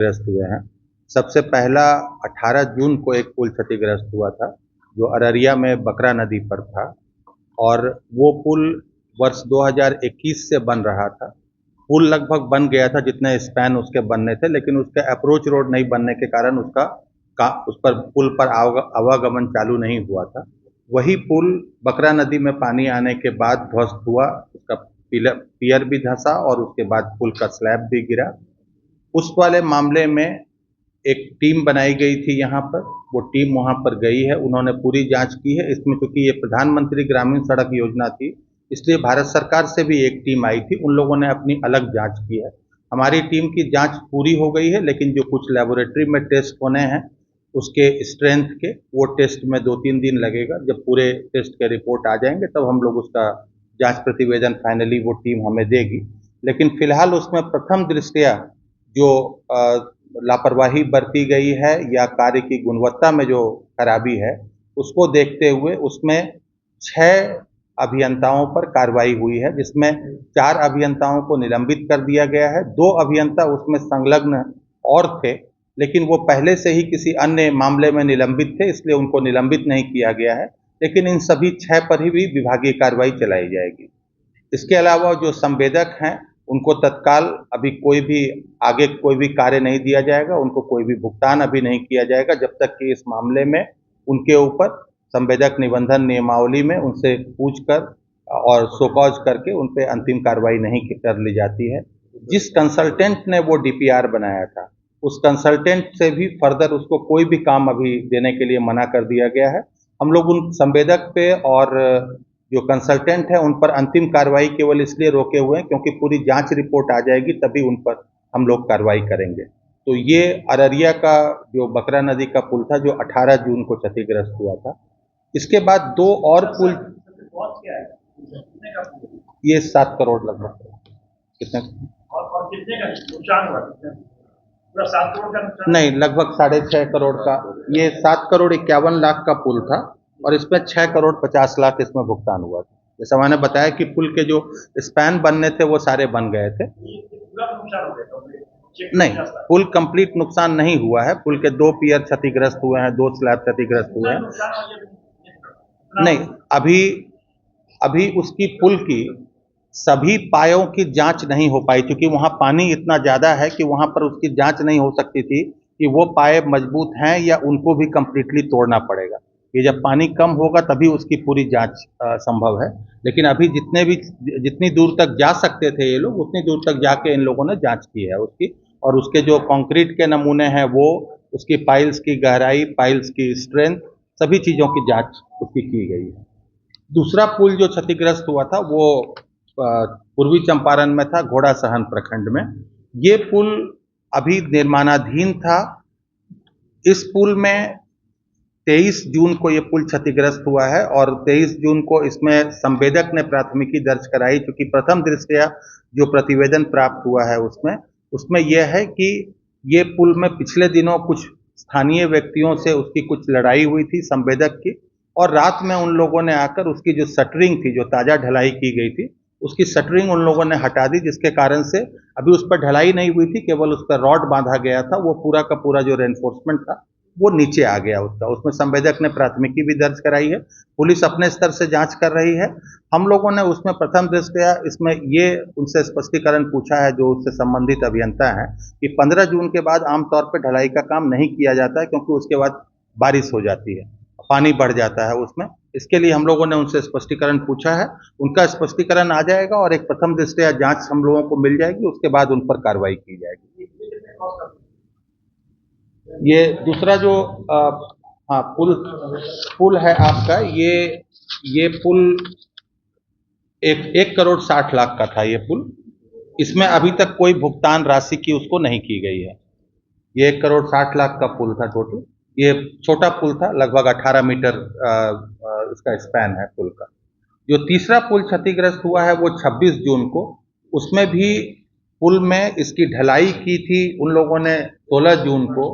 क्षतिग्रस्त हुए हैं। सबसे पहला 18 जून को एक पुल क्षतिग्रस्त हुआ था जो अररिया में बकरा नदी पर था, और वो पुल वर्ष 2021 से बन रहा था। पुल लगभग बन गया था जितने स्पैन उसके बनने थे, लेकिन उसके अप्रोच रोड नहीं बनने के कारण उस पर पुल पर आवागमन चालू नहीं हुआ था। वही पुल बकरा नदी में पानी आने के बाद ध्वस्त हुआ, उसका पियर भी धंसा और उसके बाद पुल का स्लैब भी गिरा। उस वाले मामले में एक टीम बनाई गई थी यहाँ पर, वो टीम वहाँ पर गई है, उन्होंने पूरी जांच की है। इसमें क्योंकि ये प्रधानमंत्री ग्रामीण सड़क योजना थी, इसलिए भारत सरकार से भी एक टीम आई थी, उन लोगों ने अपनी अलग जांच की है। हमारी टीम की जांच पूरी हो गई है, लेकिन जो कुछ लेबोरेटरी में टेस्ट होने हैं उसके स्ट्रेंथ के, वो टेस्ट में 2-3 दिन लगेगा। जब पूरे टेस्ट के रिपोर्ट आ जाएंगे तब हम लोग उसका जांच प्रतिवेदन फाइनली वो टीम हमें देगी। लेकिन फिलहाल उसमें प्रथम दृष्टया जो लापरवाही बरती गई है या कार्य की गुणवत्ता में जो खराबी है, उसको देखते हुए उसमें 6 अभियंताओं पर कार्रवाई हुई है, जिसमें 4 अभियंताओं को निलंबित कर दिया गया है। 2 अभियंता उसमें संलग्न और थे, लेकिन वो पहले से ही किसी अन्य मामले में निलंबित थे, इसलिए उनको निलंबित नहीं किया गया है। लेकिन इन सभी 6 पर ही भी विभागीय कार्रवाई चलाई जाएगी। इसके अलावा जो संवेदक हैं उनको तत्काल अभी आगे कोई भी कार्य नहीं दिया जाएगा, उनको कोई भी भुगतान अभी नहीं किया जाएगा जब तक कि इस मामले में उनके ऊपर संवेदक निबंधन नियमावली में उनसे पूछकर और शोकॉज करके उन पर अंतिम कार्रवाई नहीं कर ली जाती है। जिस कंसल्टेंट ने वो डीपीआर बनाया था, उस कंसल्टेंट से भी फर्दर उसको कोई भी काम अभी देने के लिए मना कर दिया गया है। हम लोग उन संवेदक पे और जो कंसल्टेंट है उन पर अंतिम कार्रवाई केवल इसलिए रोके हुए हैं क्योंकि पूरी जांच रिपोर्ट आ जाएगी, तभी उन पर हम लोग कार्रवाई करेंगे। तो ये अररिया का जो बकरा नदी का पुल था जो 18 जून को क्षतिग्रस्त हुआ था। इसके बाद 2 और पुल, ये 7 करोड़ लगभग। कितने और कितने का नुकसान हुआ? पूरा 7 करोड़ का नुकसान? नहीं, लगभग 6.5 करोड़ का। ये 7 करोड़ 51 लाख का पुल था और इसमें 6 करोड़ 50 लाख इसमें भुगतान हुआ था। जैसा मैंने बताया कि पुल के जो स्पैन बनने थे वो सारे बन गए थे। पूरा नुकसान हो गया? नहीं, पुल कंप्लीट नुकसान नहीं हुआ है। पुल के 2 पियर क्षतिग्रस्त हुए हैं, 2 स्लैब क्षतिग्रस्त हुए हैं। नहीं, अभी उसकी पुल की सभी पायों की जांच नहीं हो पाई, क्योंकि वहां पानी इतना ज्यादा है कि वहां पर उसकी जांच नहीं हो सकती थी कि वो पाए मजबूत हैं या उनको भी कंप्लीटली तोड़ना पड़ेगा। ये जब पानी कम होगा तभी उसकी पूरी जांच संभव है। लेकिन अभी जितनी दूर तक जा सकते थे ये लोग, उतनी दूर तक जाके इन लोगों ने जांच की है उसकी, और उसके जो कंक्रीट के नमूने हैं वो, उसकी पाइल्स की गहराई, पाइल्स की स्ट्रेंथ, सभी चीज़ों की जांच उसकी की गई है। दूसरा पुल जो क्षतिग्रस्त हुआ था वो पूर्वी चंपारण में था, घोड़ा सहन प्रखंड में। ये पुल अभी निर्माणाधीन था। इस पुल में 23 जून को ये पुल क्षतिग्रस्त हुआ है और 23 जून को इसमें संवेदक ने प्राथमिकी दर्ज कराई, क्योंकि प्रथम दृष्टया जो प्रतिवेदन प्राप्त हुआ है उसमें यह है कि ये पुल में पिछले दिनों कुछ स्थानीय व्यक्तियों से उसकी कुछ लड़ाई हुई थी संवेदक की, और रात में उन लोगों ने आकर उसकी जो शटरिंग थी, जो ताज़ा ढलाई की गई थी, उसकी शटरिंग उन लोगों ने हटा दी, जिसके कारण से अभी उस पर ढलाई नहीं हुई थी, केवल उस पर रॉड बांधा गया था। वो पूरा का पूरा जो रेनफोर्समेंट था वो नीचे आ गया उसमें संवेदक ने प्राथमिकी भी दर्ज कराई है। पुलिस अपने स्तर से जांच कर रही है। हम लोगों ने उसमें प्रथम दृष्टया इसमें ये उनसे स्पष्टीकरण पूछा है जो उससे संबंधित अभियंता हैं कि 15 जून के बाद आमतौर पर ढलाई का काम नहीं किया जाता है, क्योंकि उसके बाद बारिश हो जाती है, पानी बढ़ जाता है उसमें। इसके लिए हम लोगों ने उनसे स्पष्टीकरण पूछा है, उनका स्पष्टीकरण आ जाएगा और एक प्रथम दृष्टया जांच हम लोगों को मिल जाएगी, उसके बाद उन पर कार्रवाई की जाएगी। ये दूसरा जो हाँ पुल है आपका, ये पुल 1 करोड़ 60 लाख का था ये पुल। इसमें अभी तक कोई भुगतान राशि की उसको नहीं की गई है। ये 1 करोड़ 60 लाख का पुल था टोटल। ये छोटा पुल था, लगभग 18 मीटर इसका स्पैन है पुल का। जो तीसरा पुल क्षतिग्रस्त हुआ है वो 26 जून को, उसमें भी पुल में इसकी ढलाई की थी उन लोगों ने 16 जून को,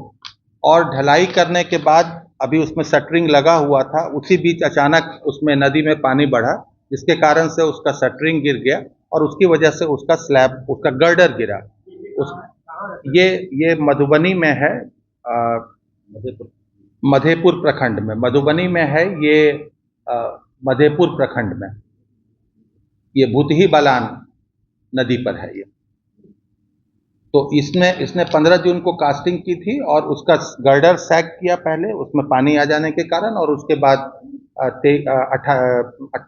और ढलाई करने के बाद अभी उसमें शटरिंग लगा हुआ था। उसी बीच अचानक उसमें नदी में पानी बढ़ा, जिसके कारण से उसका शटरिंग गिर गया और उसकी वजह से उसका स्लैब, उसका गर्डर गिरा। ये मधुबनी में है, मधेपुर प्रखंड में, मधुबनी में है ये, मधेपुर प्रखंड में, ये भूतही बलान नदी पर है ये। तो इसने 15 जून को कास्टिंग की थी और उसका गर्डर सैग किया पहले, उसमें पानी आ जाने के कारण, और उसके बाद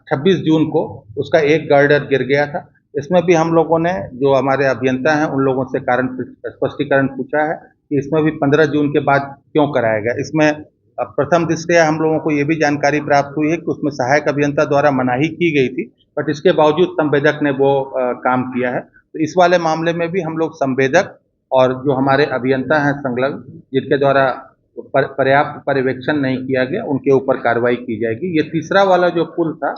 26 जून को उसका एक गर्डर गिर गया था। इसमें भी हम लोगों ने, जो हमारे अभियंता हैं, उन लोगों से कारण स्पष्टीकरण पूछा है कि इसमें भी 15 जून के बाद क्यों कराया गया। इसमें प्रथम दृष्टया हम लोगों को ये भी जानकारी प्राप्त हुई है कि उसमें सहायक अभियंता द्वारा मनाही की गई थी, बट इसके बावजूद संवेदक ने वो काम किया है। तो इस वाले मामले में भी हम लोग संवेदक और जो हमारे अभियंता हैं संलग्न, जिनके द्वारा पर्याप्त पर्यवेक्षण नहीं किया गया, उनके ऊपर कार्रवाई की जाएगी। ये तीसरा वाला जो पुल था,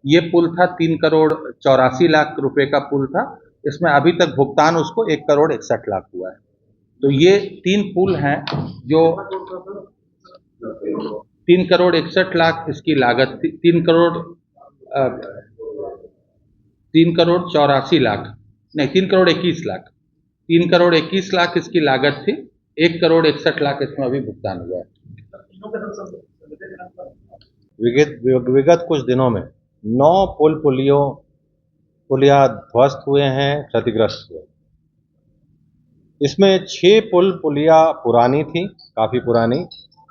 ये पुल था 3 करोड़ 84 लाख रुपए का पुल था। इसमें अभी तक भुगतान उसको 1 करोड़ 61 लाख हुआ है। तो ये 3 पुल हैं जो 3 करोड़ 61 लाख इसकी लागत थी। 3 करोड़ 84 लाख नहीं, 3 करोड़ 21 लाख, 3 करोड़ 21 लाख इसकी लागत थी। 1 करोड़ 61 लाख इसमें अभी भुगतान हुआ है। विगत कुछ दिनों में 9 पुलिया ध्वस्त हुए हैं, क्षतिग्रस्त हुए। इसमें 6 पुलिया पुरानी थी, काफी पुरानी,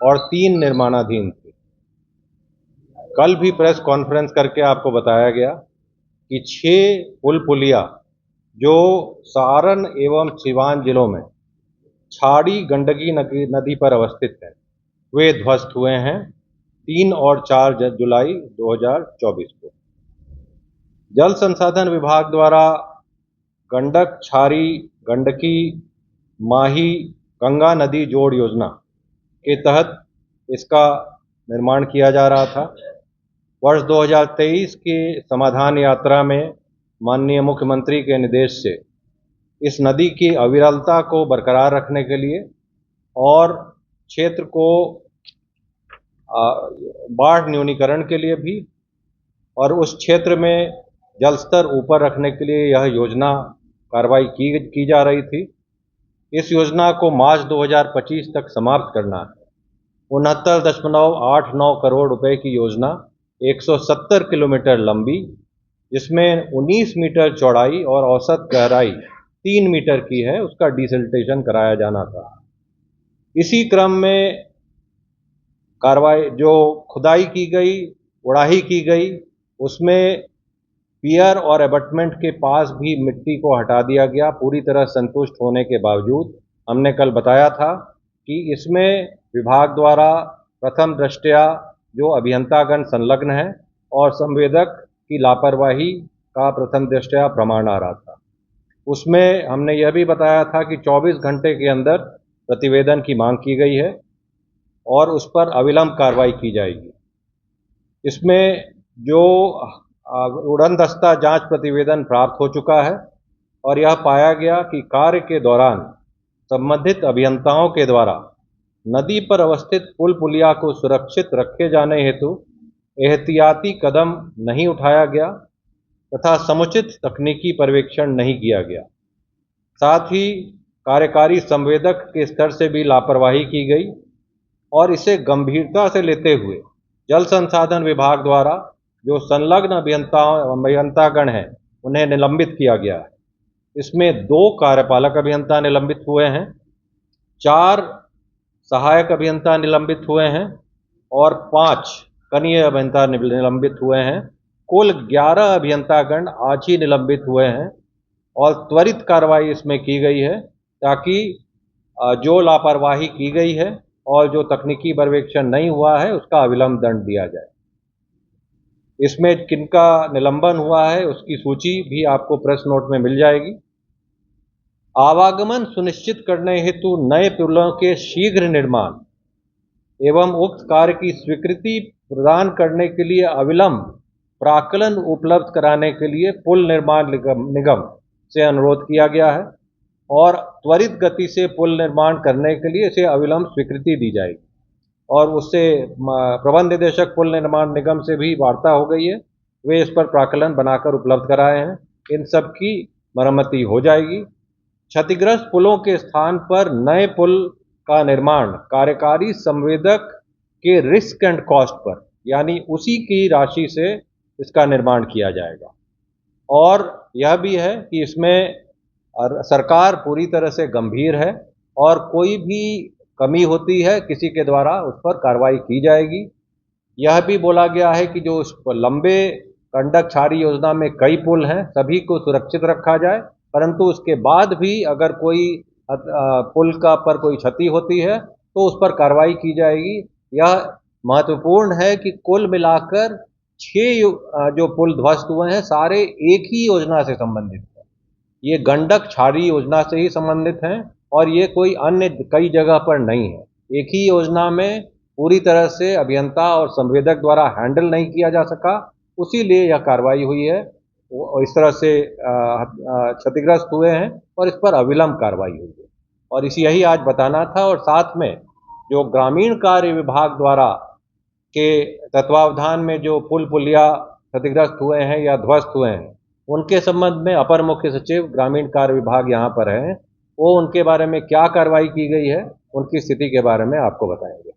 और 3 निर्माणाधीन थी। कल भी प्रेस कॉन्फ्रेंस करके आपको बताया गया कि 6 पुलिया जो सारण एवं सिवान जिलों में छाड़ी गंडकी नदी पर अवस्थित है, वे ध्वस्त हुए हैं 3 और 4 जुलाई 2024 को। जल संसाधन विभाग द्वारा गंडक, छारी, गंडकी, माही, गंगा नदी जोड़ योजना के तहत इसका निर्माण किया जा रहा था। वर्ष 2023 की समाधान यात्रा में माननीय मुख्यमंत्री के निर्देश से इस नदी की अविरलता को बरकरार रखने के लिए और क्षेत्र को बाढ़ न्यूनीकरण के लिए भी, और उस क्षेत्र में जल स्तर ऊपर रखने के लिए यह योजना कार्रवाई की जा रही थी। इस योजना को मार्च 2025 तक समाप्त करना है। 69.89 करोड़ रुपए की योजना 170 किलोमीटर लंबी, जिसमें 19 मीटर चौड़ाई और औसत गहराई 3 मीटर की है, उसका डिसिल्टेशन कराया जाना था। इसी क्रम में कार्रवाई जो खुदाई की गई, उड़ाही की गई, उसमें पियर और एबटमेंट के पास भी मिट्टी को हटा दिया गया। पूरी तरह संतुष्ट होने के बावजूद हमने कल बताया था कि इसमें विभाग द्वारा प्रथम दृष्टया जो अभियंतागण संलग्न है और संवेदक की लापरवाही का प्रथम दृष्टया प्रमाण आ रहा था। उसमें हमने यह भी बताया था कि 24 घंटे के अंदर प्रतिवेदन की मांग की गई है और उस पर अविलंब कार्रवाई की जाएगी। इसमें जो उड़नदस्ता जांच प्रतिवेदन प्राप्त हो चुका है और यह पाया गया कि कार्य के दौरान संबंधित अभियंताओं के द्वारा नदी पर अवस्थित पुल पुलिया को सुरक्षित रखे जाने हेतु एहतियाती कदम नहीं उठाया गया तथा समुचित तकनीकी पर्यवेक्षण नहीं किया गया। साथ ही कार्यकारी संवेदक के स्तर से भी लापरवाही की गई और इसे गंभीरता से लेते हुए जल संसाधन विभाग द्वारा जो संलग्न अभियंतागण हैं उन्हें निलंबित किया गया है। इसमें 2 कार्यपालक अभियंता निलंबित हुए हैं, 4 सहायक अभियंता निलंबित हुए हैं और 5 कनीय अभियंता निलंबित हुए हैं। कुल 11 अभियंतागण आज ही निलंबित हुए हैं और त्वरित कार्रवाई इसमें की गई है ताकि जो लापरवाही की गई है और जो तकनीकी पर्यवेक्षण नहीं हुआ है उसका अविलंब दंड दिया जाए। इसमें किनका निलंबन हुआ है उसकी सूची भी आपको प्रेस नोट में मिल जाएगी। आवागमन सुनिश्चित करने हेतु नए पुलों के शीघ्र निर्माण एवं उक्त कार्य की स्वीकृति प्रदान करने के लिए अविलंब प्राक्कलन उपलब्ध कराने के लिए पुल निर्माण निगम से अनुरोध किया गया है और त्वरित गति से पुल निर्माण करने के लिए इसे अविलंब स्वीकृति दी जाएगी। और उससे प्रबंध निदेशक पुल निर्माण निगम से भी वार्ता हो गई है, वे इस पर प्राक्कलन बनाकर उपलब्ध कराए हैं। इन सब की मरम्मति हो जाएगी क्षतिग्रस्त पुलों के स्थान पर नए पुल का निर्माण कार्यकारी संवेदक के रिस्क एंड कॉस्ट पर, यानी उसी की राशि से इसका निर्माण किया जाएगा। और यह भी है कि इसमें सरकार पूरी तरह से गंभीर है और कोई भी कमी होती है किसी के द्वारा उस पर कार्रवाई की जाएगी। यह भी बोला गया है कि जो उस लंबे गंडक क्षारी योजना में कई पुल हैं, सभी को सुरक्षित रखा जाए, परंतु उसके बाद भी अगर कोई पुल का पर कोई क्षति होती है तो उस पर कार्रवाई की जाएगी। यह महत्वपूर्ण है कि कुल मिलाकर 6 जो पुल ध्वस्त हुए हैं सारे एक ही योजना से संबंधित हैं। ये गंडक क्षारी योजना से ही संबंधित हैं और ये कोई अन्य कई जगह पर नहीं है। एक ही योजना में पूरी तरह से अभियंता और संवेदक द्वारा हैंडल नहीं किया जा सका, उसीलिए यह कार्रवाई हुई है। इस तरह से क्षतिग्रस्त हुए हैं और इस पर अविलंब कार्रवाई हुई है और यही आज बताना था। और साथ में जो ग्रामीण कार्य विभाग द्वारा के तत्वावधान में जो पुल पुलिया क्षतिग्रस्त हुए हैं या ध्वस्त हुए हैं, उनके संबंध में अपर मुख्य सचिव ग्रामीण कार्य विभाग यहाँ पर हैं, वो उनके बारे में क्या कार्रवाई की गई है, उनकी स्थिति के बारे में आपको बताएंगे।